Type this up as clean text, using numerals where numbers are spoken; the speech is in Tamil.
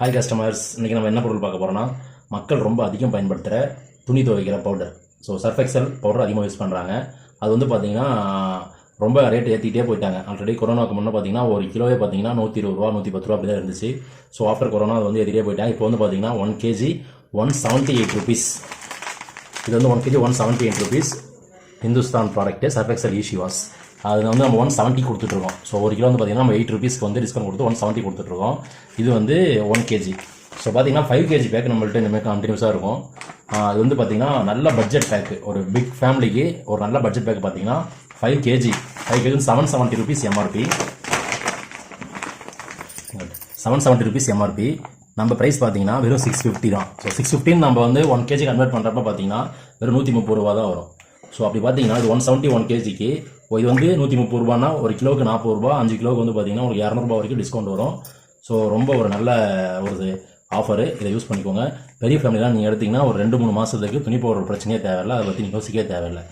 ஹாய் கஸ்டமர்ஸ், இன்றைக்கி நம்ம என்ன பொருள் பார்க்க போகிறோம்னா மக்கள் ரொம்ப அதிகம் பயன்படுத்துகிற துணி துவைக்கிற powder. So surf XL powder அதிகமாக யூஸ் பண்ணுறாங்க. அது வந்து பார்த்திங்கன்னா ரொம்ப ரேட் ஏற்றிக்கிட்டே போயிட்டாங்க. ஆல்ரெடி கொரோனாவுக்கு முன்னே பார்த்திங்கன்னா ஒரு கிலோவே பார்த்திங்கன்னா 120 ரூபா 110 ரூபா அப்படி தான் இருந்துச்சு. ஸோ ஆஃப்டர் கொரோனா அது வந்து ஏற்றிட்டே போயிட்டாங்க. இப்போ வந்து பார்த்திங்கன்னா 1 kg 178 rupees. இது வந்து 1 kg 178 rupees. Hindustan product surf excel easy wash. அது வந்து நம்ம 170 கொடுத்துட்ருக்கோம். ஸோ ஒரு கிலோ வந்து பார்த்திங்கன்னா நம்ம 8 rupeesக்கு வந்து டிஸ்கவுண்ட் கொடுத்து 170 கொடுத்துட்ருக்கோம். இது வந்து 1 kg. ஸோ பார்த்திங்கன்னா 5 kg பேக் நம்மள்ட்ட இனிமேல் கண்டினியூஸாக இருக்கும். அது வந்து பார்த்திங்கன்னா நல்ல பட்ஜெட் பேக்கு, ஒரு பிக் ஃபேமிலிக்கு ஒரு நல்ல பட்ஜெட் பேக் பார்த்திங்கன்னா 5 kg 770 rupees MRP. 770 rupees MRP. நம்ம ப்ரைஸ் பார்த்தீங்கன்னா வெறும் 650 தான். ஸோ 615 நம்ம வந்து 1 kg கன்வெர்ட் பண்ணுறப்ப பார்த்தீங்கன்னா வெறும் 130 ரூபா தான் வரும். ஸோ அப்படி பார்த்தீங்கன்னா இது 170 1 kgக்கு இது வந்து 130 ரூபான்னா ஒரு கிலோவுக்கு 40 ரூபா, 5 கிலோவுக்கு வந்து பார்த்தீங்கன்னா உங்களுக்கு 200 ரூபா வரைக்கும் டிஸ்கவுண்ட் வரும். ஸோ ரொம்ப ஒரு நல்ல ஒரு ஆஃபரு, இதை யூஸ் பண்ணிக்கோங்க. பெரிய ஃபேமிலிலாம் நீங்கள் எடுத்திங்கன்னா ஒரு 2-3 மாதத்துக்கு துணி போடுற பிரச்சனையே தேவையில்லை. அதை பற்றி நீங்கள் யோசிக்கவே தேவையில்லை.